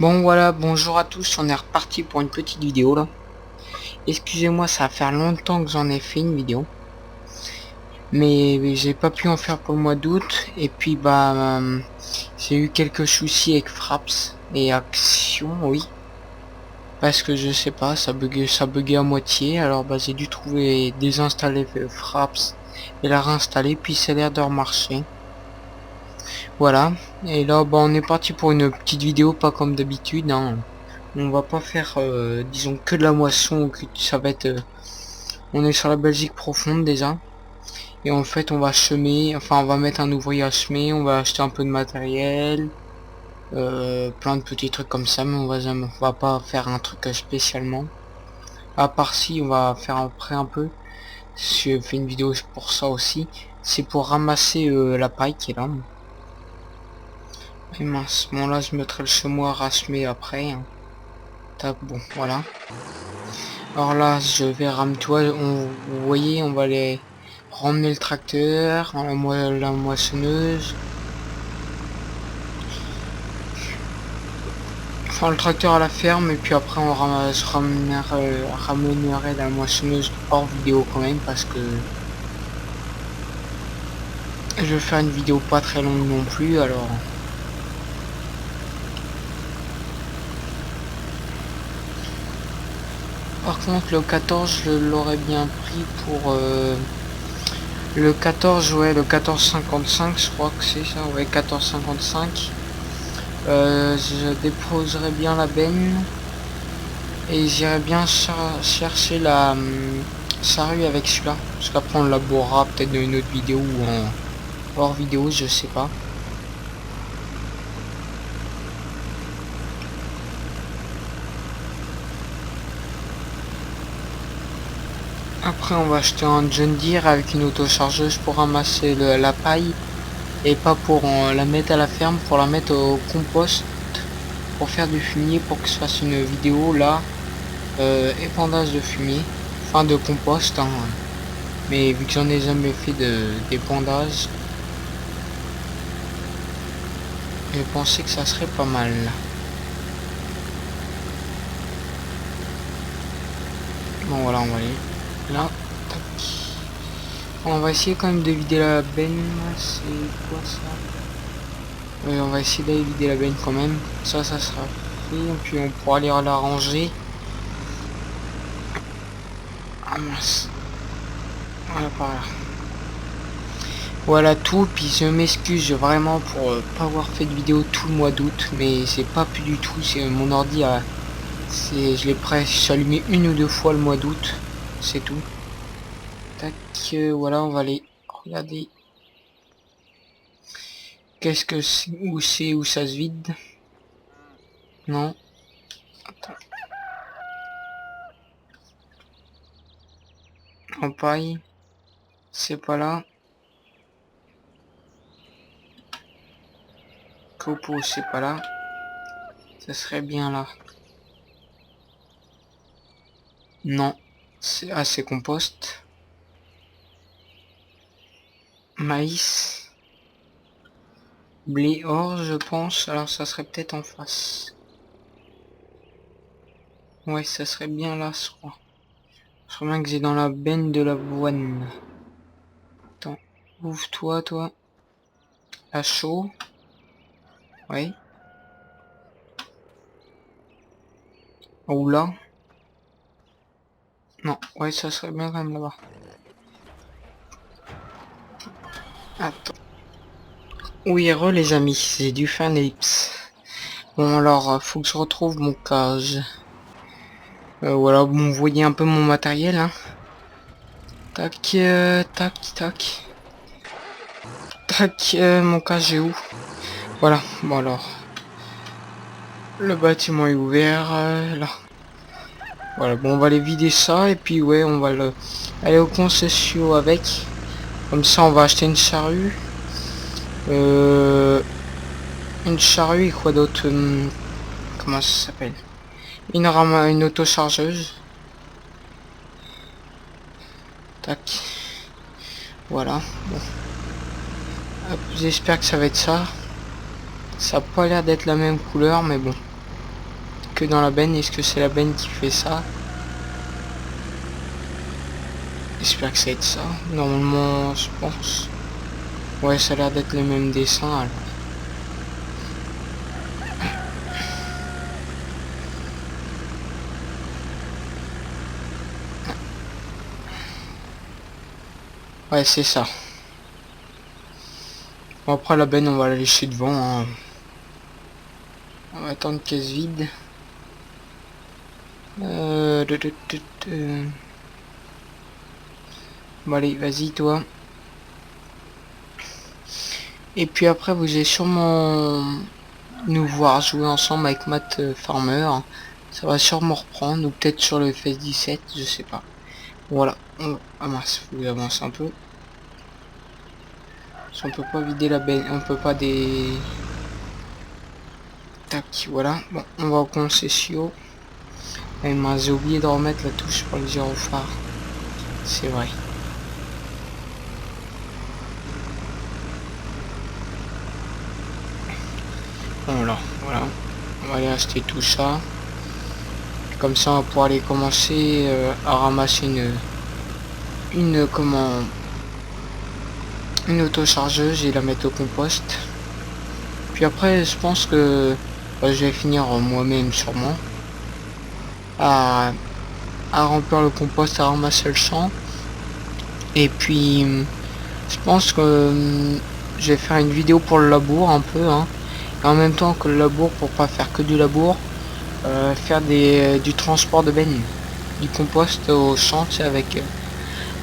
Bon voilà, bonjour à tous, on est reparti pour une petite vidéo là. Excusez-moi, ça va faire longtemps que j'en ai fait une vidéo. Mais j'ai pas pu en faire pour le mois d'août. Et puis j'ai eu quelques soucis avec Fraps et Action, oui. Parce que je sais pas, ça buguait à moitié. Alors j'ai dû trouver désinstaller Fraps et la réinstaller, puis ça a l'air de remarcher. Voilà. Et là on est parti pour une petite vidéo, pas comme d'habitude, hein. On va pas faire disons que de la moisson, que ça va être on est sur la Belgique profonde déjà, et en fait on va semer, enfin on va mettre un ouvrier à semer, on va acheter un peu de matériel, plein de petits trucs comme ça, mais on va pas faire un truc spécialement, à part si on va faire après un peu. Je fais une vidéo pour ça aussi, c'est pour ramasser la paille qui est là. Et mince, bon là je mettrai le semoir à semer après, hein. Tac, bon voilà. Alors là, je vais ramener, vous voyez, on va aller ramener le tracteur, la moissonneuse. Enfin, le tracteur à la ferme, et puis après je ramènerai la moissonneuse hors vidéo quand même, parce que je vais faire une vidéo pas très longue non plus, alors... Par contre, le 14, je l'aurais bien pris pour... le 14, ouais, le 14,55, je crois que c'est ça, ouais, 14,55. Je déposerai bien la benne et j'irai bien chercher la charrue avec celui-là, parce qu'après on labourera peut-être dans une autre vidéo ou en hors vidéo, je sais pas. Après on va acheter un John Deere avec une autochargeuse pour ramasser la paille, et pas pour la mettre à la ferme, pour la mettre au compost pour faire du fumier, pour que je fasse une vidéo là, épandage de fumier, enfin de compost, hein. Mais vu que j'en ai jamais fait d'épandage, je pensais que ça serait pas mal. Bon voilà, on va aller là. Tac. On va essayer quand même de vider la benne. C'est quoi ça? Oui, on va essayer d'aller vider la benne quand même. Ça sera fait. Et puis on pourra aller la ranger. Ah mince. Voilà par là. Voilà tout, puis je m'excuse vraiment pour pas avoir fait de vidéo tout le mois d'août, mais c'est pas plus du tout, c'est mon ordi a... je l'ai presque allumé une ou deux fois le mois d'août, c'est tout. Tac, voilà, on va aller regarder. Qu'est-ce que c'est, où ça se vide? Non. Attends. En paille. C'est pas là. Copeaux, c'est pas là. Ça serait bien là. Non. C'est compost. Maïs. Blé orge, je pense. Alors ça serait peut-être en face. Ouais, ça serait bien là, je crois. Je crois bien que c'est dans la benne de l'avoine. Attends. Ouvre-toi, toi. À chaud. Ouais. Ou là. Non. Ouais, ça serait bien quand même là-bas. Attends. Oui, les amis. J'ai dû faire une ellipse. Bon, alors, faut que je retrouve mon cage. Voilà, bon, vous voyez un peu mon matériel, hein. Tac, tac, tac. Tac, mon cage est où? Voilà, bon alors. Le bâtiment est ouvert, là. Voilà, bon, on va aller vider ça, et puis ouais, on va aller au concession avec. Comme ça, on va acheter une charrue. Une charrue et quoi d'autre? Comment ça s'appelle? Une autochargeuse. Tac. Voilà. Bon. J'espère que ça va être ça. Ça a pas l'air d'être la même couleur, mais bon. que dans la benne. Est-ce que c'est la benne qui fait ça? J'espère que ça va être ça. Normalement, je pense. Ouais, ça a l'air d'être le même dessin alors. Ouais, c'est ça. Bon, après la benne, on va la laisser devant. Hein. On va attendre qu'elle se vide. Bon, allez, vas-y, toi. Et puis après, vous allez sûrement nous voir jouer ensemble avec Matt Farmer. Ça va sûrement reprendre, ou peut-être sur le FS17, je sais pas. Voilà. Ah mince, faut que j'avance un peu. On peut pas vider la benne, on peut pas des... Tac, voilà. Bon, on va au concession. Eh mince, j'ai oublié de remettre la touche pour le gyrophare. C'est vrai. Voilà, voilà. On va aller acheter tout ça. Comme ça, on va pouvoir aller commencer à ramasser une autochargeuse et la mettre au compost. Puis après, je pense que je vais finir moi-même sûrement à, à remplir le compost, à ramasser le champ. Et puis, je pense que je vais faire une vidéo pour le labour un peu, hein. Et en même temps que le labour, pour pas faire que du labour, faire du transport de benne, du compost au champ, tu sais,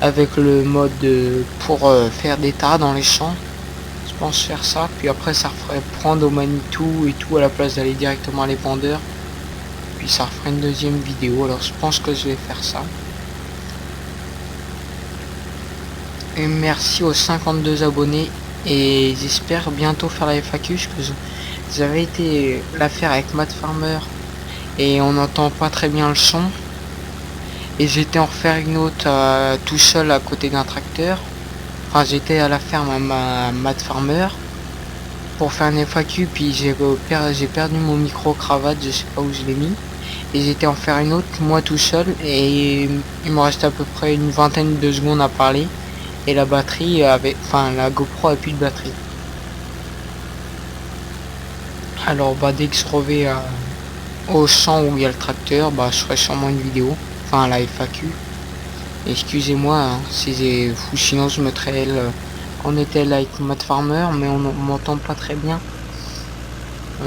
avec le mode pour faire des tas dans les champs. Je pense faire ça, puis après ça ferait prendre au Manitou et tout à la place d'aller directement à l'épandeur. Puis ça ferait une deuxième vidéo, alors je pense que je vais faire ça. Et merci aux 52 abonnés et j'espère bientôt faire la FAQ, parce que j'avais été la faire avec Matt Farmer et on n'entend pas très bien le son. Et j'étais en refaire une autre tout seul à côté d'un tracteur. Enfin, j'étais à la ferme à Matt Farmer pour faire une FAQ, puis j'ai perdu mon micro cravate, je sais pas où je l'ai mis. Et j'étais en faire une autre, moi tout seul, et il me restait à peu près une vingtaine de secondes à parler. Et la batterie avait, enfin la GoPro a plus de batterie. Alors bah dès que je reviens au champ où il y a le tracteur, bah je ferai sûrement une vidéo, enfin la FAQ. Excusez-moi hein, si j'ai fou, sinon je mettrais elle. On était là avec Matt Farmer, mais on m'entend pas très bien.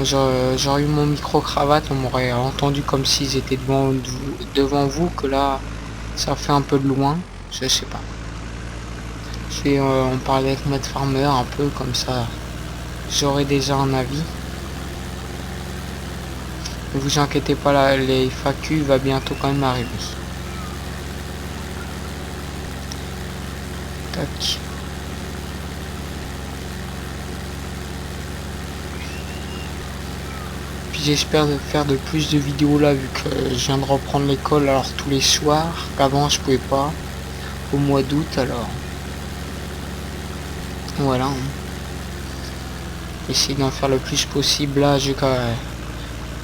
J'aurais eu mon micro cravate, on m'aurait entendu comme si j'étais devant vous, que là ça fait un peu de loin, je sais pas. Je vais en parler avec Matt Farmer un peu comme ça, j'aurai déjà un avis. Ne vous inquiétez pas, là, les FAQ va bientôt quand même arriver. Tac. Puis j'espère de faire de plus de vidéos là, vu que je viens de reprendre l'école alors tous les soirs, qu'avant je pouvais pas, au mois d'août alors. Voilà. Hein. Essayer d'en faire le plus possible là, j'ai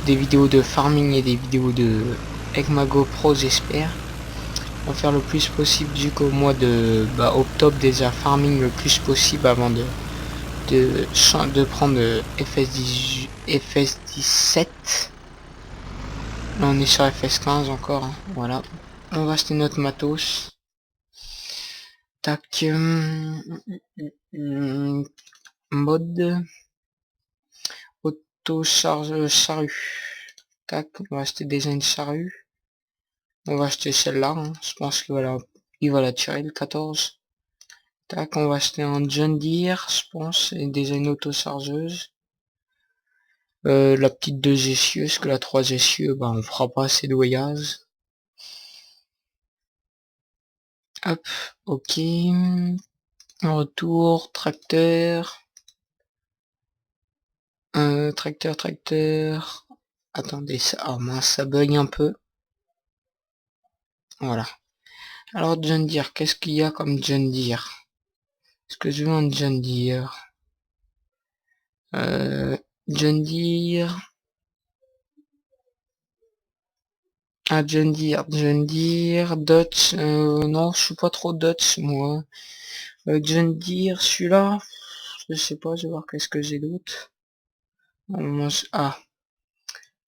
des vidéos de farming et des vidéos avec ma GoPro, j'espère. On va faire le plus possible jusqu'au mois de octobre, déjà farming le plus possible avant de prendre FS17. Là on est sur FS15 encore, hein. Voilà. On va acheter notre matos. Tac. Mode auto charge charrue. Tac, on va acheter déjà une charrue. On va acheter celle-là, hein. Je pense il va la tirer le 14. Tac, on va acheter un John Deere, je pense, et déjà une auto-chargeuse. La petite 2 essieux, parce que la 3 essieux, bah on fera pas assez de voyage. Hop, ok. Retour, tracteur. Tracteur. Attendez, mince, ça bug un peu. Voilà. Alors John Deere, qu'est-ce qu'il y a comme John Deere? Est-ce que je veux un John Deere? John Deere. Ah, John Deere, Dutch, non, je suis pas trop Dutch, moi. John Deere, celui-là, je sais pas, je vais voir qu'est-ce que j'ai d'autre. Ah,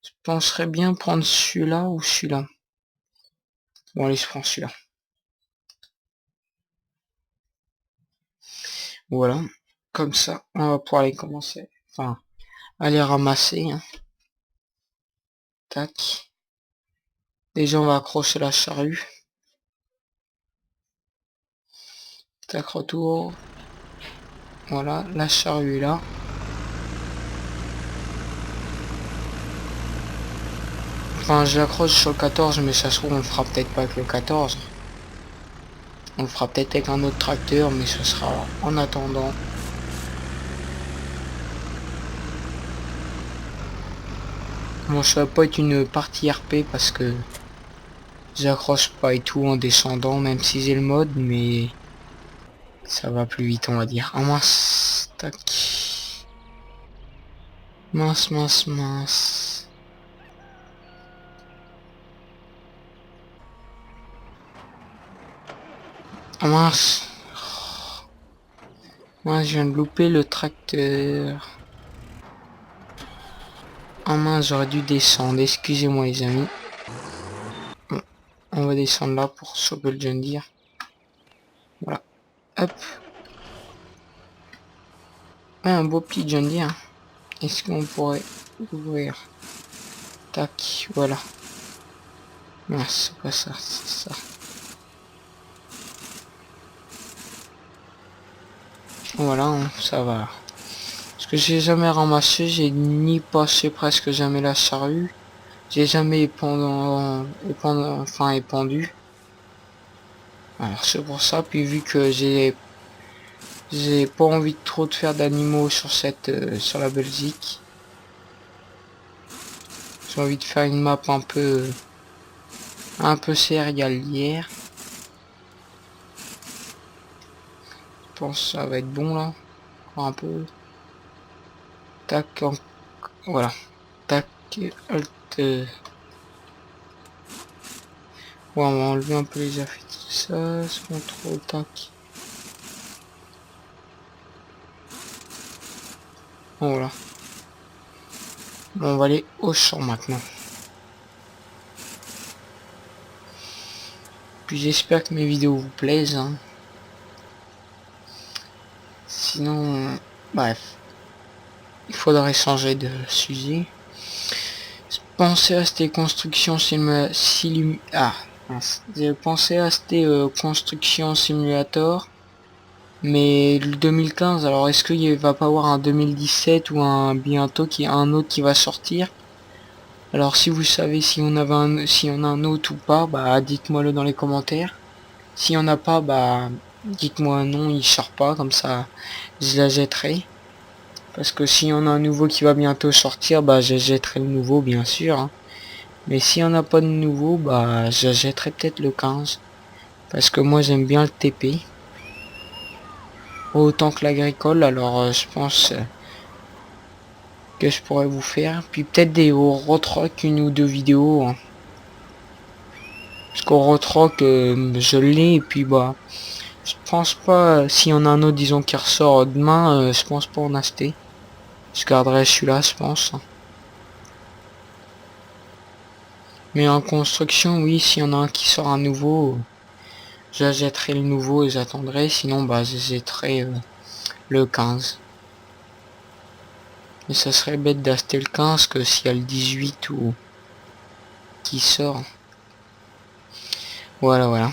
je penserais bien prendre celui-là ou celui-là. Bon, allez, je prends celui-là. Voilà. Comme ça, on va pouvoir aller commencer. Enfin, aller ramasser, hein. Tac. Déjà, on va accrocher la charrue. Tac, retour. Voilà, la charrue est là. Enfin, je l'accroche sur le 14, mais ça se trouve, on le fera peut-être pas avec le 14. On le fera peut-être avec un autre tracteur, mais ce sera en attendant. Bon, ça va pas être une partie RP parce que j'accroche pas et tout en descendant, même si j'ai le mode, mais ça va plus vite, on va dire. Ah mince, tac. Mince, mince, mince. Ah mince. Moi, je viens de louper le tracteur. Ah mince, j'aurais dû descendre. Excusez-moi, les amis. Bon, on va descendre là pour choper le John Deere. Voilà. Hop. Ah, un beau petit John Deere. Est-ce qu'on pourrait ouvrir? Tac, voilà. Non, c'est pas ça, c'est ça. Voilà, ça va. Parce que j'ai jamais ramassé, j'ai ni passé presque jamais la charrue. J'ai jamais épandu. Alors c'est pour ça, puis vu que j'ai pas envie de trop de faire d'animaux sur cette sur la Belgique. J'ai envie de faire une map un peu céréalière. Je pense que ça va être bon là. Encore un peu. Tac, voilà. Tac, alt. Ouais, on va enlever un peu les affaires, tout ça. Contrôle, tac. Voilà. Bon, on va aller au champ maintenant. Puis j'espère que mes vidéos vous plaisent, hein. Sinon, bref. Il faudrait changer de sujet. Pensez à cette construction j'ai pensé à cette construction simulator. Mais le 2015, alors est-ce qu'il va pas avoir un 2017 ou un bientôt un autre qui va sortir? Alors si vous savez si on a un autre ou pas, bah dites-moi le dans les commentaires. S'il y en a pas, bah dites-moi non, il sort pas, comme ça je la jetterai. Parce que s'il y en a un nouveau qui va bientôt sortir, bah je jetterai le nouveau bien sûr, hein. Mais s'il y en a pas de nouveau, bah je jetterai peut-être le 15. Parce que moi j'aime bien le TP. Autant que l'agricole, alors je pense que je pourrais vous faire. Puis peut-être des Rotrock, une ou deux vidéos, hein. Parce qu'au Rotrock, je l'ai, et puis bah, je pense pas, s'il y en a un autre, disons, qui ressort demain, je pense pas en acheter. Je garderai celui-là, je pense. Mais en construction, oui, s'il y en a un qui sort un nouveau, j'achèterai le nouveau et j'attendrai. Sinon, bah, j'achèterai le 15. Mais ça serait bête d'acheter le 15 que s'il y a le 18 ou qui sort. Voilà, voilà.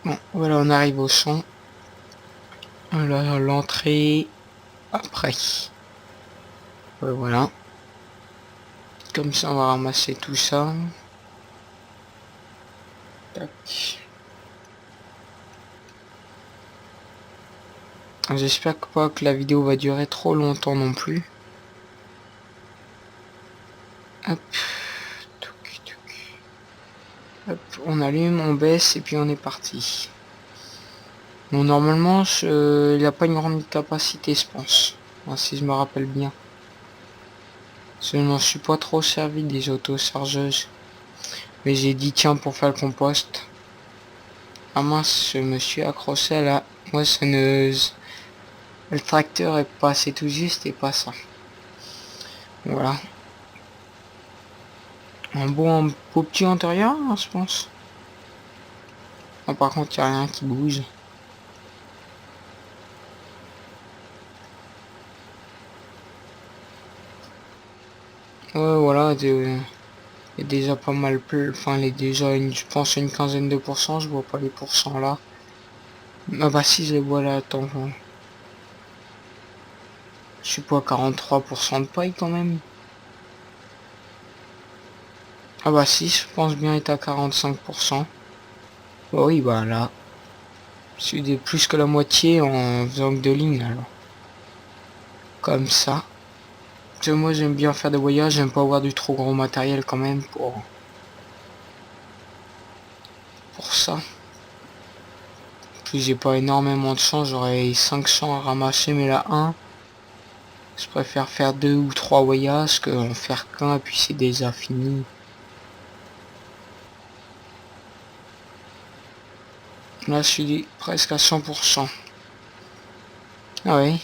Bon, voilà, on arrive au champ. Voilà, l'entrée après. Ouais, voilà. Comme ça, on va ramasser tout ça. Tac. J'espère pas que la vidéo va durer trop longtemps non plus. Hop. Hop, on allume, on baisse et puis on est parti. Bon, normalement, il n'a pas une grande capacité, je pense. Enfin, si je me rappelle bien. Je n'en suis pas trop servi des autochargeuses. Mais j'ai dit tiens pour faire le compost. Ah mince, je me suis accroché à la moissonneuse. Le tracteur est passé tout juste et pas ça. Voilà. Un beau petit intérieur, hein, je pense. Ah, par contre, il n'y a rien qui bouge. Ouais, voilà, il est déjà pas mal plus. Enfin, il est déjà, je pense, une quinzaine de pourcents. Je vois pas les pourcents là. Ah bah si, je les vois là, attends. Je suis pas à 43% de paille quand même. Ah bah si, je pense bien être à 45%. Bah oui, bah là. Je suis de plus que la moitié en faisant que 2 lignes alors. Comme ça. Parce que moi j'aime bien faire des voyages, j'aime pas avoir du trop gros matériel quand même pour ça. Puis j'ai pas énormément de champs, j'aurais 5 champs à ramasser, mais là 1. Je préfère faire 2 ou 3 voyages que en faire qu'un et puis c'est déjà fini. Là je suis presque à 100%. Ah ouais.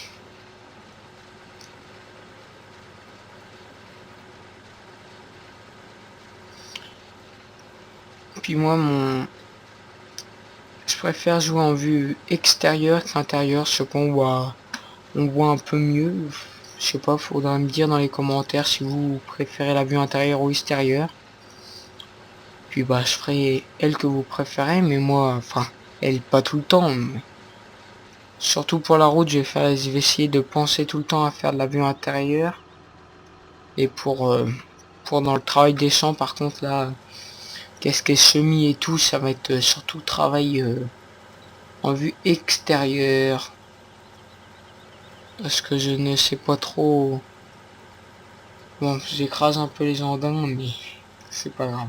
Puis moi je préfère jouer en vue extérieure qu'intérieure, je sais qu'on voit un peu mieux. Je sais pas, faudra me dire dans les commentaires si vous préférez la vue intérieure ou extérieure. Puis bah je ferai elle que vous préférez, mais moi, enfin, elle pas tout le temps. Mais surtout pour la route, je vais essayer de penser tout le temps à faire de la vue intérieure. Et pour dans le travail des champs, par contre là, qu'est-ce qu'est semis et tout, ça va être surtout travail en vue extérieure. Parce que je ne sais pas trop. Bon, j'écrase un peu les andins, mais c'est pas grave.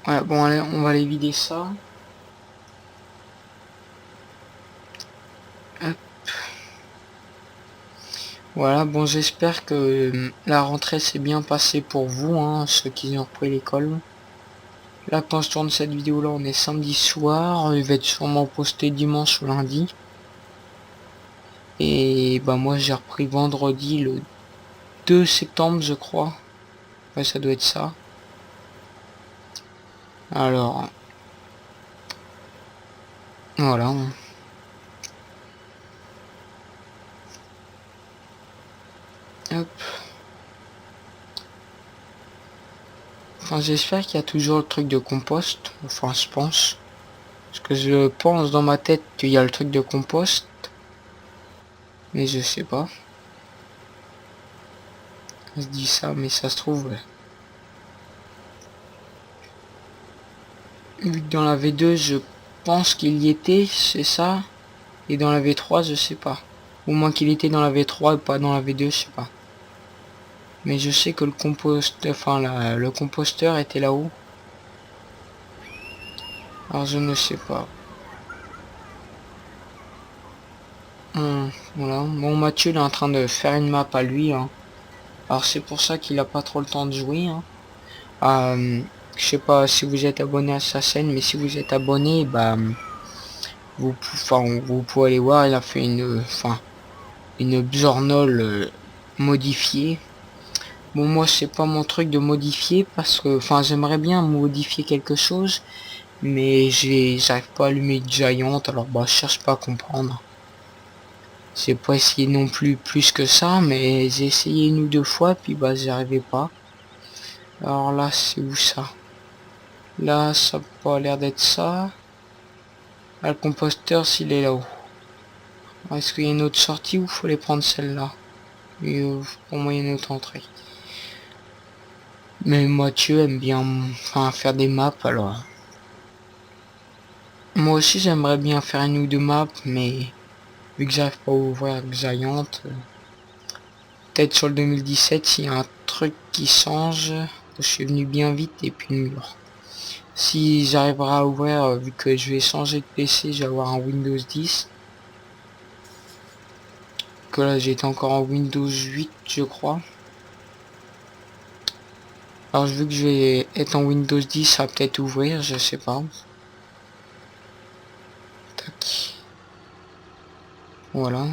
Ouais, bon, allez, on va aller vider ça. Hop. Voilà, bon, j'espère que la rentrée s'est bien passée pour vous, hein, ceux qui ont repris l'école. Là, quand je tourne cette vidéo-là, on est samedi soir. Il va être sûrement posté dimanche ou lundi. Et bah moi, j'ai repris vendredi le 2 septembre, je crois. Ouais, ça doit être ça. Alors, voilà. Hop. Enfin, j'espère qu'il y a toujours le truc de compost. Enfin, je pense. Parce que je pense dans ma tête qu'il y a le truc de compost. Mais je sais pas. Je dis ça, mais ça se trouve. Vu que dans la V2, je pense qu'il y était, c'est ça. Et dans la V3, je sais pas. Au moins qu'il était dans la V3 et pas dans la V2, je sais pas. Mais je sais que le le composteur était là-haut. Alors je ne sais pas. Voilà. Bon, Mathieu il est en train de faire une map à lui. Hein. Alors c'est pour ça qu'il a pas trop le temps de jouer. Hein. Je sais pas si vous êtes abonné à sa chaîne, mais si vous êtes abonné, bah vous pouvez aller voir. Il a fait une Bjornol modifiée. Bon, moi c'est pas mon truc de modifier parce que, enfin, j'aimerais bien modifier quelque chose, mais j'arrive pas à allumer Giant, alors bah je cherche pas à comprendre. J'ai pas essayé non plus que ça, mais j'ai essayé 1 ou 2 fois, puis bah j'y arrivais pas. Alors là, c'est où ça? Là, ça a pas l'air d'être ça. Ah, le composteur, s'il est là-haut. Est-ce qu'il y a une autre sortie ou faut les prendre celle-là? Et pour moi, il y a une autre entrée. Mais Mathieu aime bien faire des maps, alors. Moi aussi, j'aimerais bien faire 1 ou 2 maps, mais vu que j'arrive pas à ouvrir Giant, peut-être sur le 2017, s'il y a un truc qui change, je suis venu bien vite et puis mur. Si j'arriverai à ouvrir, vu que je vais changer de PC, je vais avoir un Windows 10. Que là j'étais encore en Windows 8 je crois. Alors vu que je vais être en Windows 10, ça va peut-être ouvrir, je sais pas. Tac. Voilà.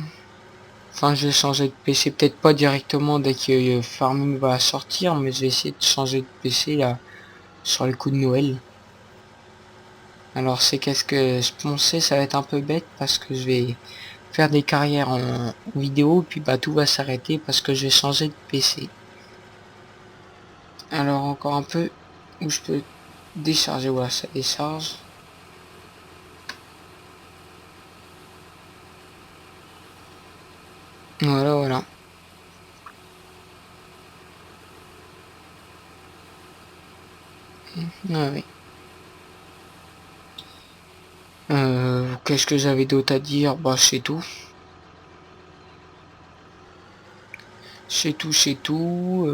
Enfin, je vais changer de PC, peut-être pas directement dès que Farming va sortir, mais je vais essayer de changer de PC là sur le coup de Noël. Alors c'est qu'est-ce que je pensais, ça va être un peu bête parce que je vais faire des carrières en vidéo, puis bah tout va s'arrêter parce que je vais changer de PC. Alors encore un peu où je peux décharger, voilà, ça décharge. Voilà, voilà. Ah oui. Qu'est-ce que j'avais d'autre à dire? Bah c'est tout. C'est tout, c'est tout.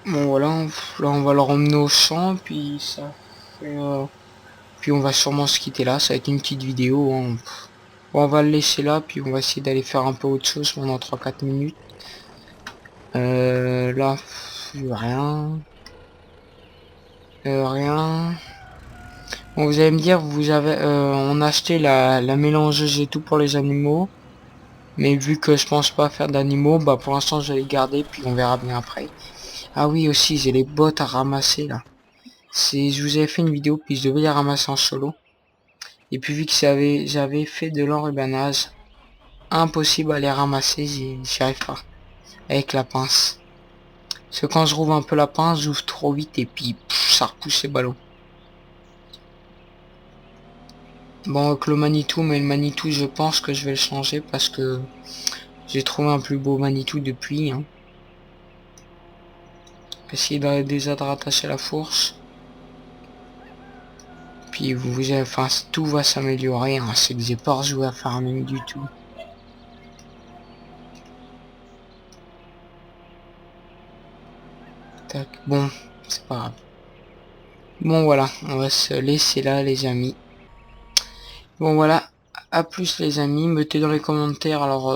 Bon voilà, là on va le ramener au champ, puis ça fait, puis on va sûrement se quitter là, ça va être une petite vidéo, hein. Bon, on va le laisser là, puis on va essayer d'aller faire un peu autre chose pendant 3-4 minutes. Là, rien. Rien. Bon, vous allez me dire, vous avez, on a acheté la mélangeuse et tout pour les animaux. Mais vu que je pense pas faire d'animaux, bah pour l'instant je vais les garder, puis on verra bien après. Ah oui aussi, j'ai les bottes à ramasser là. Je vous avais fait une vidéo, puis je devais les ramasser en solo. Et puis vu que j'avais fait de l'enrubanage, impossible à les ramasser, j'y arrive pas. Avec la pince. Parce que quand je rouvre un peu la pince, j'ouvre trop vite et puis ça repousse les ballons. Bon, avec le Manitou, mais le Manitou, je pense que je vais le changer parce que j'ai trouvé un plus beau Manitou depuis. Hein. Essayer de déjà de rattacher la fourche. Puis enfin, tout va s'améliorer. Hein. C'est que j'ai pas rejoué à Farming du tout. Tac. Bon, c'est pas grave. Bon voilà, on va se laisser là les amis. Bon voilà, à plus les amis, mettez dans les commentaires alors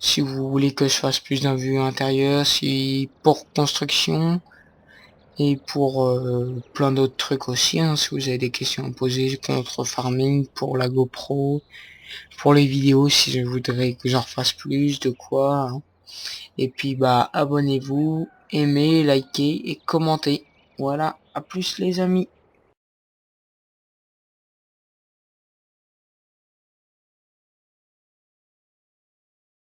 si vous voulez que je fasse plus d'un vue intérieur, si pour construction et pour plein d'autres trucs aussi, hein, si vous avez des questions à poser contre Farming, pour la GoPro, pour les vidéos si je voudrais que j'en refasse plus, de quoi. Hein. Et puis bah abonnez-vous, aimez, likez et commentez. Voilà, à plus les amis.